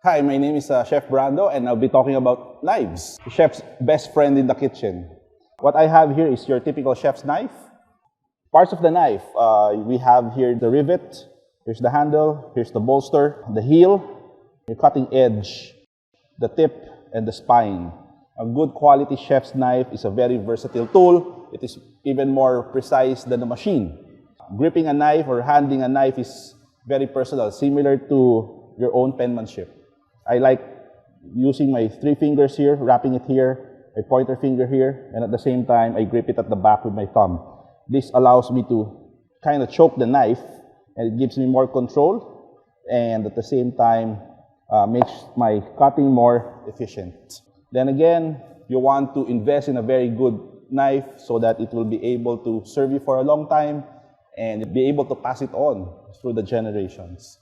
Hi, my name is Chef Brando, and I'll be talking about knives, the chef's best friend in the kitchen. What I have here is your typical chef's knife. Parts of the knife, we have here the rivet, here's the handle, here's the bolster, the heel, your cutting edge, the tip, and the spine. A good quality chef's knife is a very versatile tool. It is even more precise than a machine. Gripping a knife or handling a knife is very personal, similar to your own penmanship. I like using my 3 fingers here, wrapping it here, my pointer finger here, and at the same time, I grip it at the back with my thumb. This allows me to kind of choke the knife, and it gives me more control, and at the same time, makes my cutting more efficient. Then again, you want to invest in a very good knife so that it will be able to serve you for a long time and be able to pass it on through the generations.